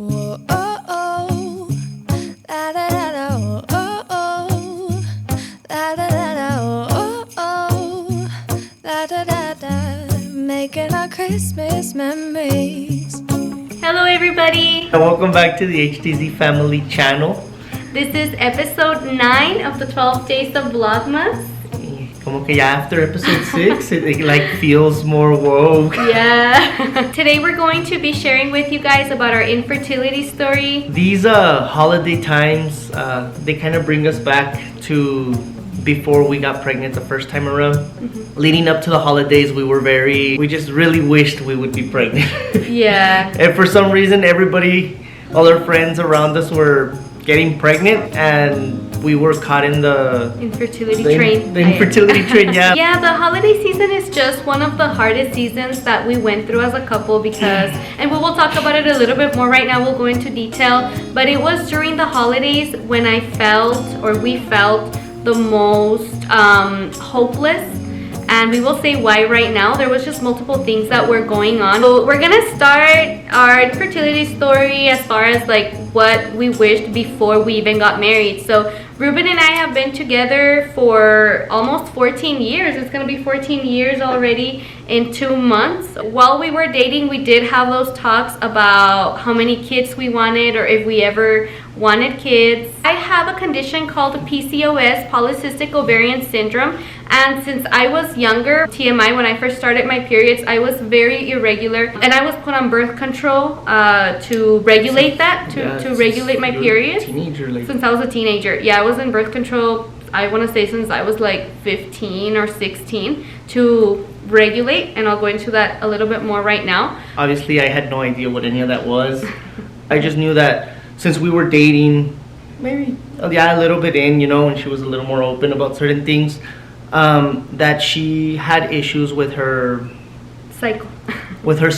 Whoa, oh, oh. La, da, da, da, oh, oh, oh. La, da, da, da, oh, oh, oh. La, da, da, da. Making our Christmas memories. Hello everybody! Welcome back to the HTZ family channel. This is episode 9 of the 12 days of Vlogmas. Como que ya after episode 6, it like feels more woke. Yeah. Today we're going to be sharing with you guys about our infertility story. These holiday times, they kind of bring us back to before we got pregnant the first time around. Mm-hmm. Leading up to the holidays, we just really wished we would be pregnant. Yeah. And for some reason, all our friends around us were getting pregnant, and we were caught in the infertility train. The infertility train, yeah. Yeah, the holiday season is just one of the hardest seasons that we went through as a couple because, and we will talk about it a little bit more right now, we'll go into detail, but it was during the holidays when we felt the most hopeless. And we will say why right now. There was just multiple things that were going on. So we're gonna start our infertility story as far as like what we wished before we even got married. So Ruben and I have been together for almost 14 years. It's gonna be 14 years already in 2 months. While we were dating, we did have those talks about how many kids we wanted or if we ever wanted kids. I have a condition called PCOS, polycystic ovarian syndrome, and since I was younger, TMI, when I first started my periods, I was very irregular, and I was put on birth control to regulate that, to regulate my periods. Since I was a teenager. Yeah, I was in birth control, I want to say since I was like 15 or 16 to regulate, and I'll go into that a little bit more right now. Obviously, I had no idea what any of that was. I just knew that since we were dating, maybe a little bit in, and she was a little more open about certain things, that she had issues with her cycle. with her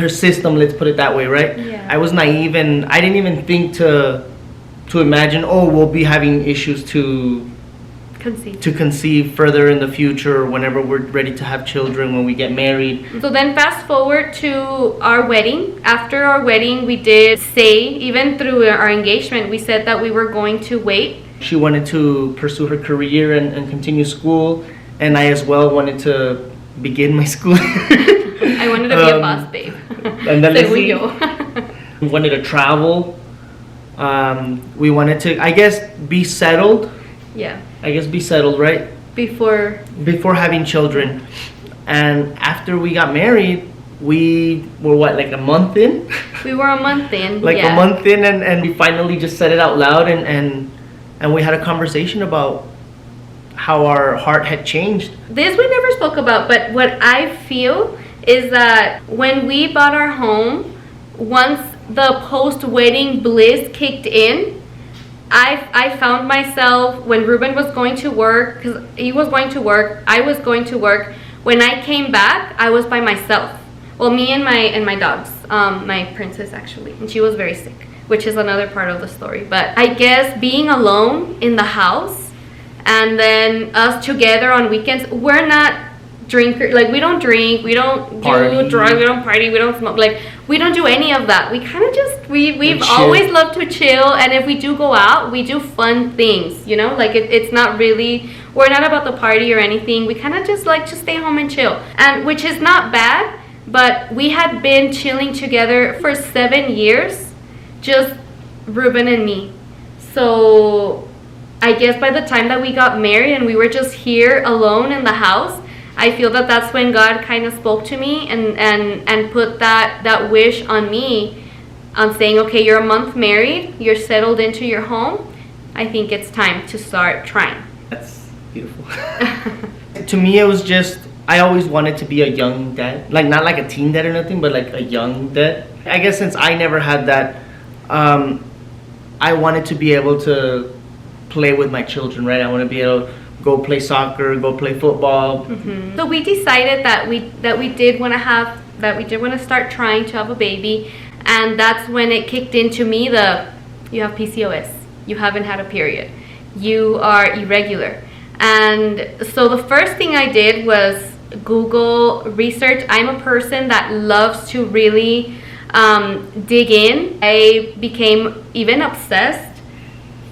system, let's put it that way, right? Yeah. I was naive and I didn't even think to imagine, we'll be having issues to conceive further in the future, whenever we're ready to have children, when we get married. So then fast forward to our wedding. After our wedding, we did say, even through our engagement, we said that we were going to wait. She wanted to pursue her career and continue school, and I as well wanted to begin my school. I wanted to be a boss babe. And then we wanted to travel. We wanted to, I guess, be settled. Yeah. I guess be settled, right? Before having children. And after we got married, we were like a month in? We were a month in, a month in, and we finally just said it out loud, and we had a conversation about how our heart had changed. This we never spoke about, but what I feel is that when we bought our home, once the post-wedding bliss kicked in, I found myself, when Ruben was going to work, because he was going to work, I was going to work. When I came back, I was by myself. Well, me and my dogs, my princess actually, and she was very sick, which is another part of the story. But I guess being alone in the house, and then us together on weekends, we're not drinkers. Like, we don't drink, we don't do drugs, we don't party, we don't smoke. Like, we don't do any of that. We kind of just, we've always loved to chill, and if we do go out, we do fun things, Like, it's not really, we're not about the party or anything. We kind of just like to stay home and chill, and which is not bad, but we had been chilling together for 7 years, just Ruben and me. So I guess by the time that we got married and we were just here alone in the house, I feel that that's when God kind of spoke to me and put that wish on me, on saying, okay, you're a month married, you're settled into your home, I think it's time to start trying. That's beautiful. To me, it was just, I always wanted to be a young dad, like not like a teen dad or nothing, but like a young dad. I guess since I never had that, I wanted to be able to play with my children, right? I want to be able to go play soccer, go play football. Mm-hmm. So we decided that we did want to start trying to have a baby, and that's when it kicked into me you have PCOS, you haven't had a period, you are irregular. And so the first thing I did was Google research. I'm a person that loves to really dig in. I became even obsessed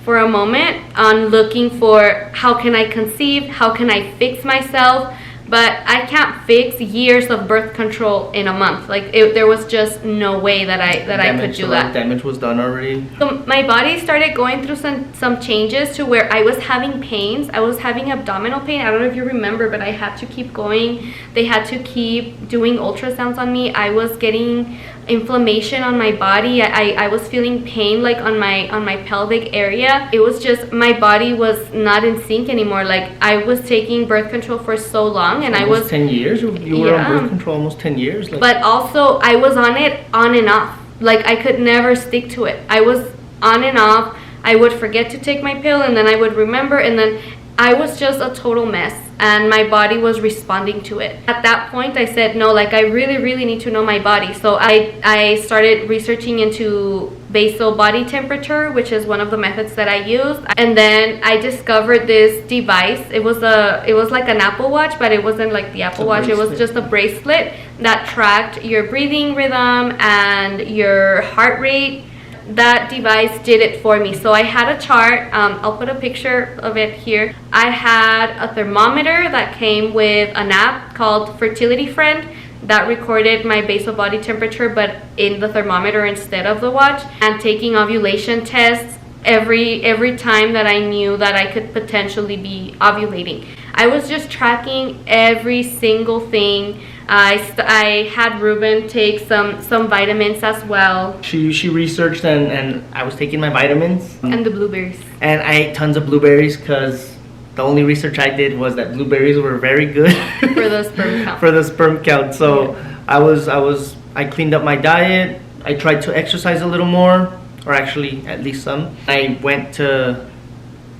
for a moment on looking for how can I conceive, how can I fix myself. But I can't fix years of birth control in a month. Like there was just no way that I could do that. Damage was done already. So my body started going through some changes to where I was having pains. I was having abdominal pain. I don't know if you remember, but I had to keep going. They had to keep doing ultrasounds on me. I was getting inflammation on my body. I was feeling pain like on my pelvic area. It was just my body was not in sync anymore. Like I was taking birth control for so long, and almost I was 10 years. You were on birth control almost 10 years. Like. But also I was on it on and off. Like I could never stick to it. I was on and off. I would forget to take my pill, and then I would remember, and then I was just a total mess, and my body was responding to it. At that point, I said, no, like I really need to know my body. So I started researching into basal body temperature, which is one of the methods that I used. And then I discovered this device. It was like an Apple Watch, but it wasn't like the Apple Watch. It was just a bracelet that tracked your breathing rhythm and your heart rate. That device did it for me. So I had a chart. I'll put a picture of it here. I had a thermometer that came with an app called Fertility Friend that recorded my basal body temperature, but in the thermometer instead of the watch, and taking ovulation tests every time that I knew that I could potentially be ovulating. I was just tracking every single thing. I had Ruben take some vitamins as well. She researched and I was taking my vitamins. And the blueberries. And I ate tons of blueberries because the only research I did was that blueberries were very good for the sperm count. For the sperm count. So yeah. I cleaned up my diet. I tried to exercise a little more, or actually at least some. I went to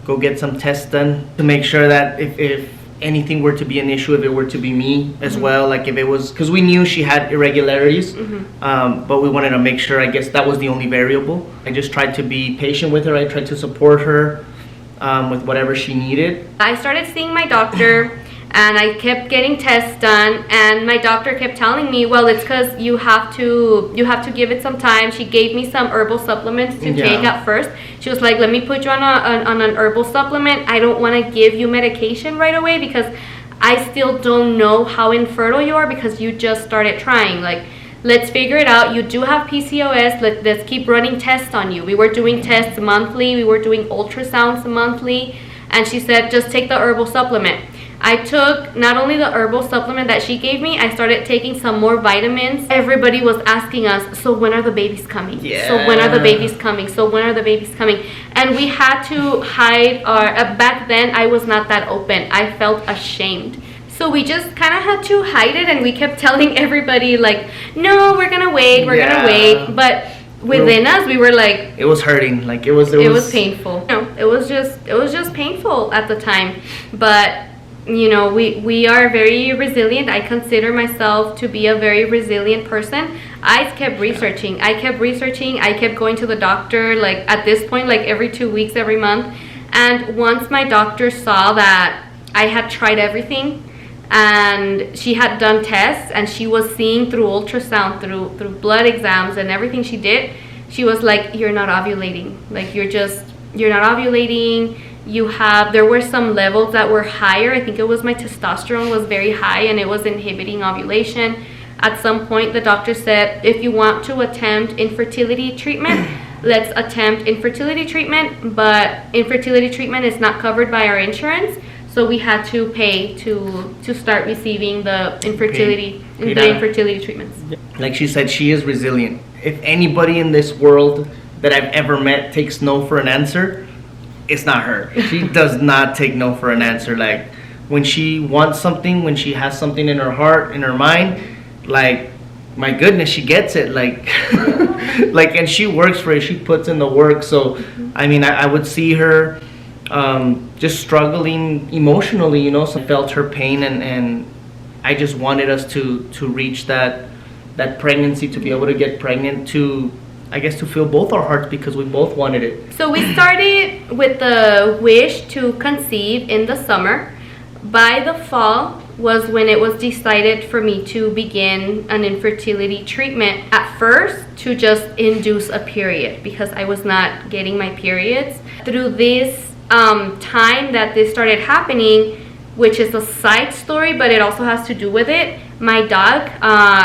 go get some tests done to make sure that if anything were to be an issue, if it were to be me as well, like if it was, because we knew she had irregularities, but we wanted to make sure, I guess that was the only variable. I just tried to be patient with her. I tried to support her with whatever she needed. I started seeing my doctor and I kept getting tests done, and my doctor kept telling me, well, it's because you have to give it some time. She gave me some herbal supplements to take at first. She was like, let me put you on an herbal supplement. I don't want to give you medication right away because I still don't know how infertile you are because you just started trying. Like, let's figure it out. You do have PCOS. Let's keep running tests on you. We were doing tests monthly. We were doing ultrasounds monthly. And she said, just take the herbal supplement. I took not only the herbal supplement that she gave me, I started taking some more vitamins. Everybody was asking us, so when are the babies coming? Yeah. So when are the babies coming? So when are the babies coming? And we had to hide our, back then I was not that open. I felt ashamed. So we just kind of had to hide it, and we kept telling everybody like, no, we're gonna wait, we're gonna wait. But within us, we were like, it was hurting. Like it was painful. No, it was just painful at the time. But you know, we are very resilient. I consider myself to be a very resilient person. I kept researching. I kept going to the doctor, like at this point, like every 2 weeks, every month. And once my doctor saw that I had tried everything, and she had done tests, and she was seeing through ultrasound, through blood exams and everything she did, she was like, you're not ovulating. Like you're not ovulating. There were some levels that were higher. I think it was my testosterone was very high, and it was inhibiting ovulation. At some point, the doctor said, if you want to attempt infertility treatment, let's attempt infertility treatment, but infertility treatment is not covered by our insurance. So we had to pay to start receiving the infertility treatments. Like she said, she is resilient. If anybody in this world that I've ever met takes no for an answer, it's not her. She does not take no for an answer. Like when she wants something, when she has something in her heart, in her mind, like my goodness, she gets it. Like like, and she works for it. She puts in the work. So I mean, I would see her just struggling emotionally, you know. So I felt her pain, and I just wanted us to reach that pregnancy, to be able to get pregnant, to I guess to feel both our hearts, because we both wanted it. So we started with the wish to conceive in the summer. By the fall, was when it was decided for me to begin an infertility treatment. At first, to just induce a period because I was not getting my periods. Through this time that this started happening, which is a side story, but it also has to do with it. My dog,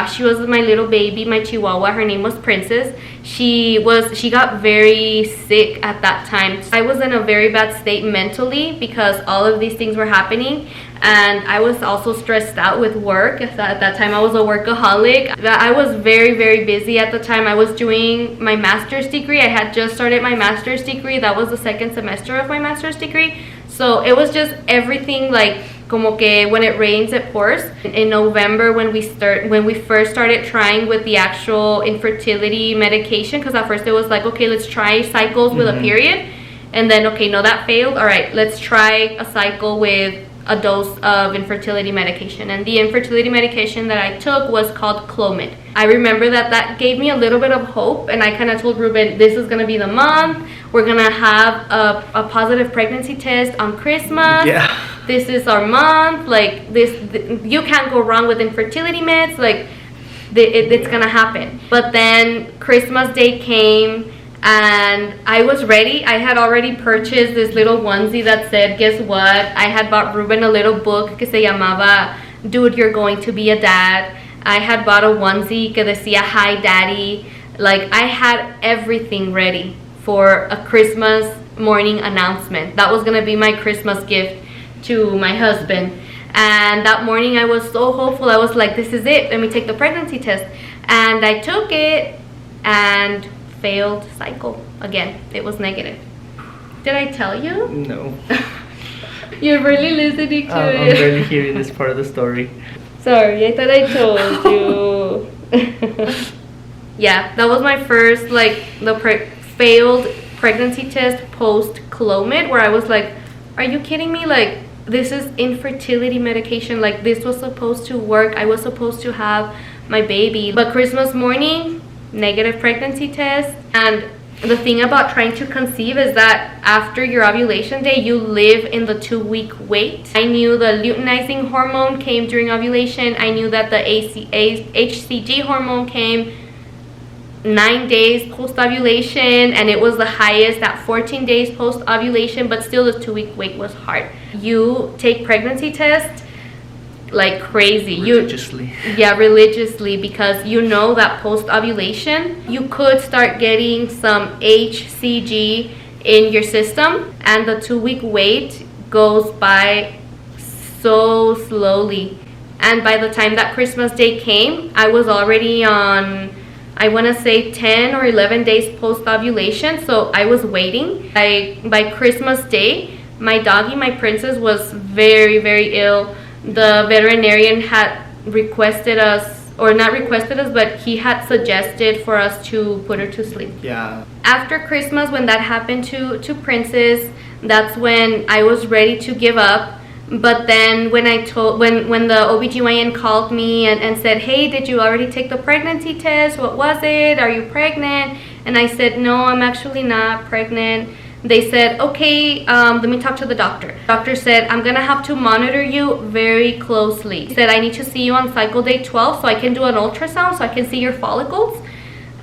she was my little baby, my Chihuahua. Her name was Princess. She got very sick at that time. I was in a very bad state mentally because all of these things were happening, and I was also stressed out with work. At that time, I was a workaholic. I was very, very busy at the time. I was doing my master's degree. I had just started my master's degree. That was the second semester of my master's degree. So it was just everything like como que when it rains it pours. In November, when we first started trying with the actual infertility medication, because at first it was like, okay, let's try cycles with a period, and then okay, no, that failed. All right, let's try a cycle with a dose of infertility medication. And the infertility medication that I took was called Clomid. I remember that gave me a little bit of hope, and I kind of told Ruben, this is gonna be the month. We're gonna have a positive pregnancy test on Christmas. Yeah. This is our month. Like this, you can't go wrong with infertility meds. Like it's gonna happen. But then Christmas Day came, and I was ready. I had already purchased this little onesie that said, guess what? I had bought Ruben a little book que se llamaba Dude, You're Going to Be a Dad. I had bought a onesie que decía Hi Daddy. Like I had everything ready for a Christmas morning announcement. That was gonna be my Christmas gift to my husband. And that morning I was so hopeful. I was like, this is it. Let me take the pregnancy test. And I took it and failed cycle again. It was negative. Did I tell you? No. You're really listening to it. I'm barely hearing this part of the story. Sorry, I thought I told you. Yeah, that was my first like failed pregnancy test post Clomid, where I was like, are you kidding me? Like this is infertility medication. Like this was supposed to work. I was supposed to have my baby. But Christmas morning, negative pregnancy test. And the thing about trying to conceive is that after your ovulation day, you live in the 2-week wait. I knew the luteinizing hormone came during ovulation. I knew that the HCG hormone came 9 days post-ovulation, and it was the highest at 14 days post-ovulation, but still the 2-week wait was hard. You take pregnancy tests like crazy. Religiously. Religiously, because you know that post-ovulation you could start getting some HCG in your system, and the 2-week wait goes by so slowly. And by the time that Christmas Day came, I was already on, I want to say 10 or 11 days post-ovulation, so I was waiting. By Christmas Day, my doggy, my Princess, was very, very ill. The veterinarian had requested us, or not requested us, but he had suggested for us to put her to sleep. Yeah. After Christmas, when that happened to Princess, that's when I was ready to give up. But then when the OBGYN called me and said, hey, did you already take the pregnancy test? What was it? Are you pregnant? And I said, no, I'm actually not pregnant. They said, okay, let me talk to the doctor. Doctor said, I'm gonna have to monitor you very closely. He said, I need to see you on cycle day 12 so I can do an ultrasound so I can see your follicles.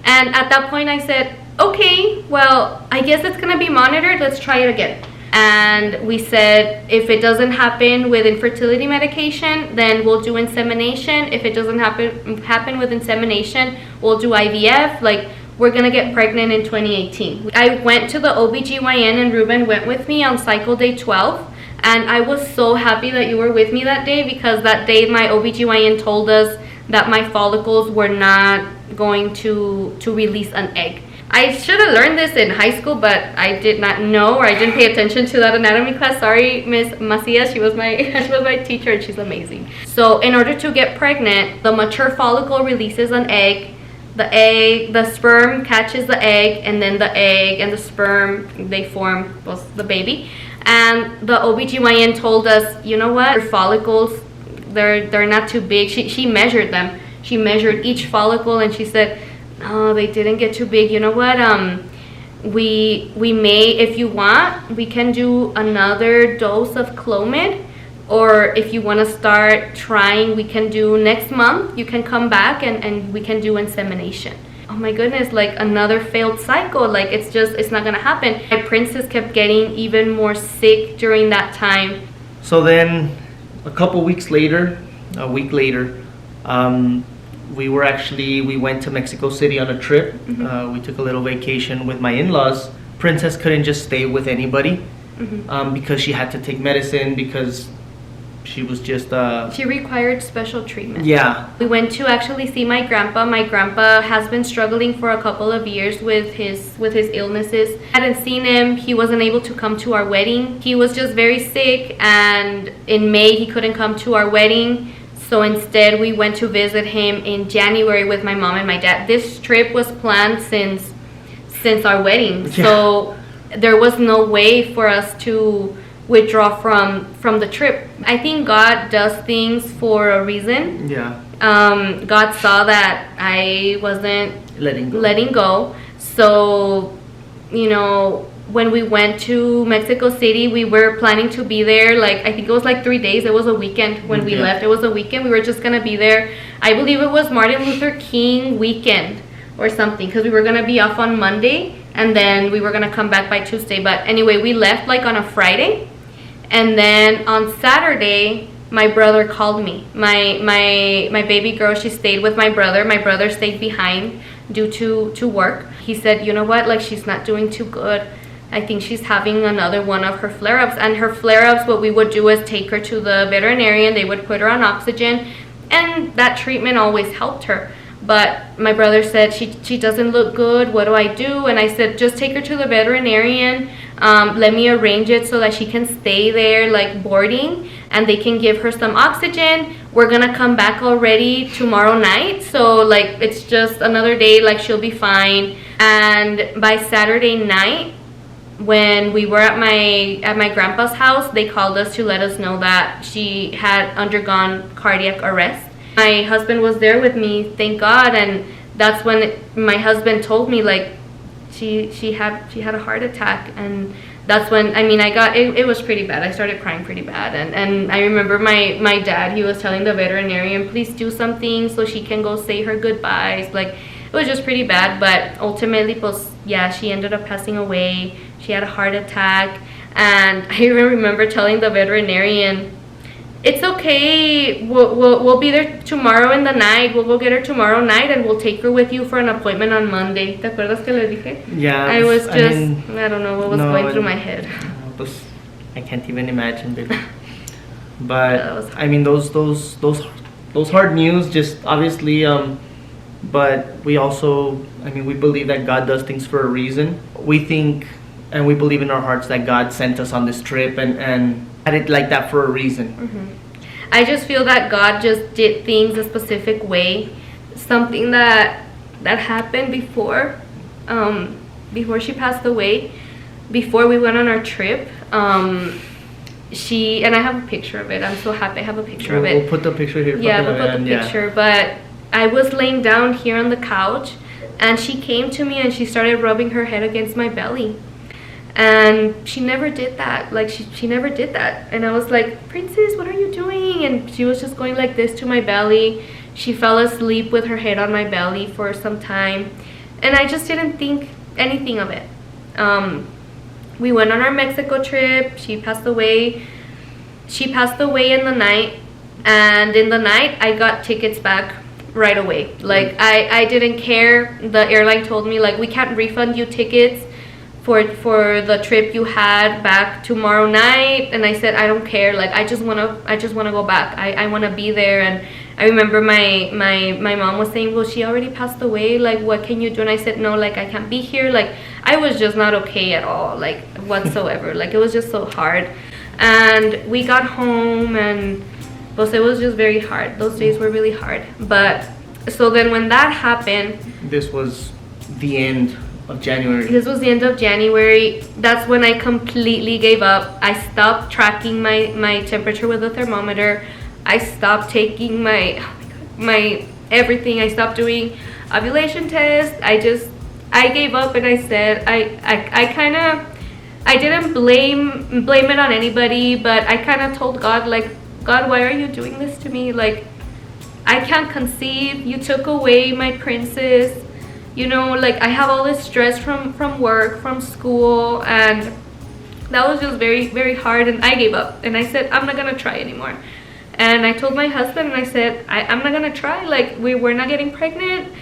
And at that point I said, okay, well, I guess it's gonna be monitored. Let's try it again. And we said, if it doesn't happen with infertility medication, then we'll do insemination. If it doesn't happen with insemination, we'll do IVF. Like, we're gonna get pregnant in 2018. I went to the OBGYN, and Ruben went with me on cycle day 12. And I was so happy that you were with me that day, because that day my OBGYN told us that my follicles were not going to release an egg. I should have learned this in high school, but I did not know, or I didn't pay attention to that anatomy class. Sorry, Miss Macias, she was my teacher, and she's amazing. So in order to get pregnant, the mature follicle releases an egg. The sperm catches the egg, and then the egg and the sperm, they form the baby. And the OBGYN told us, you know what, your follicles, they're not too big. She measured them. She measured each follicle, and she said, no, they didn't get too big. You know what, we may, if you want, we can do another dose of Clomid or if you want to start trying, we can do next month. You can come back and we can do insemination. Oh my goodness, like another failed cycle. Like it's not gonna happen. My princess kept getting even more sick during that time. So then a couple weeks later, a week later, we went to Mexico City on a trip. We took a little vacation with my in-laws. Princess couldn't just stay with anybody because she had to take medicine, because she was just she required special treatment. Yeah. We went to actually see my grandpa. My grandpa has been struggling for a couple of years with his illnesses. I hadn't seen him. He wasn't able to come to our wedding. He was just very sick, and in May he couldn't come to our wedding. So instead we went to visit him in January with my mom and my dad. This trip was planned since our wedding. Yeah. So there was no way for us to withdraw from the trip. I think God does things for a reason. Yeah. God saw that I wasn't letting go. So, you know, when we went to Mexico City, we were planning to be there, like, I think it was like 3 days. It was a weekend when we left. It was a weekend. We were just gonna be there. I believe it was Martin Luther King weekend or something, because we were gonna be off on Monday and then we were gonna come back by Tuesday. But anyway, we left like on a Friday, and then on Saturday my brother called me. My baby girl, she stayed with my brother. My brother stayed behind due to work. He said, you know what, like, she's not doing too good. I think she's having another one of her flare-ups. And her flare-ups, what we would do is take her to the veterinarian. They would put her on oxygen, and that treatment always helped her. But my brother said, she doesn't look good. What do I do? And I said, just take her to the veterinarian. Let me arrange it so that she can stay there, like, boarding, and they can give her some oxygen. We're gonna come back already tomorrow night, so like it's just another day, like she'll be fine. And by Saturday night, when we were at my grandpa's house, they called us to let us know that she had undergone cardiac arrest. My husband was there with me, thank God, and that's when my husband told me, like, she had a heart attack. And that's when, I mean, it was pretty bad. I started crying pretty bad, and I remember my dad, he was telling the veterinarian, please do something so she can go say her goodbyes. Like, it was just pretty bad. But ultimately, pues, yeah, she ended up passing away. She had a heart attack. And I even remember telling the veterinarian, it's okay, we'll be there tomorrow in the night. We'll go get her tomorrow night, and we'll take her with you for an appointment on Monday. ¿Te acuerdas que le dije? Yeah. I don't know what was going through my head. I can't even imagine, baby. But I mean, those hard news, just obviously, but we also, I mean, we believe that God does things for a reason. We think and we believe in our hearts that God sent us on this trip and had it like that for a reason. I just feel that God just did things a specific way. Something that happened before she passed away, before we went on our trip. She, and I have a picture of it. I'm so happy I have a picture of it. We'll put the picture here. Yeah, we'll put the picture. But I was laying down here on the couch, and she came to me and she started rubbing her head against my belly. And she never did that. Like, she never did that. And I was like, Princess, what are you doing? And she was just going like this to my belly. She fell asleep with her head on my belly for some time. And I just didn't think anything of it. We went on our Mexico trip. She passed away. She passed away in the night. And in the night, I got tickets back right away. Like, I didn't care. The airline told me, like, we can't refund you tickets for the trip you had back tomorrow night. And I said, I don't care. Like, I just wanna go back. I wanna be there. And I remember my mom was saying, well, she already passed away. Like, what can you do? And I said, no, like, I can't be here. Like, I was just not okay at all, like, whatsoever. Like, it was just so hard. And we got home, and pues, it was just very hard. Those days were really hard. But so then when that happened, this was the end of January. This was the end of January. That's when I completely gave up. I stopped tracking my temperature with a thermometer. I stopped taking my everything. I stopped doing ovulation tests. I gave up, and I said I didn't blame it on anybody, but I kind of told God, like, God, why are you doing this to me? Like, I can't conceive. You took away my princess. You know, like, I have all this stress from work, from school, and that was just very, very hard. And I gave up, and I said, I'm not gonna try anymore. And I told my husband, and I said, I'm not gonna try. Like, we're not getting pregnant.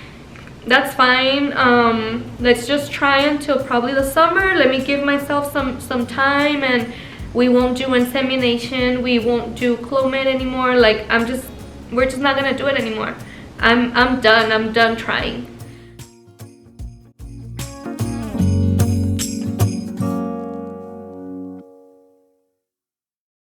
That's fine. Let's just try until probably the summer. Let me give myself some time, and we won't do insemination. We won't do Clomid anymore. Like, we're just not gonna do it anymore. I'm done. I'm done trying.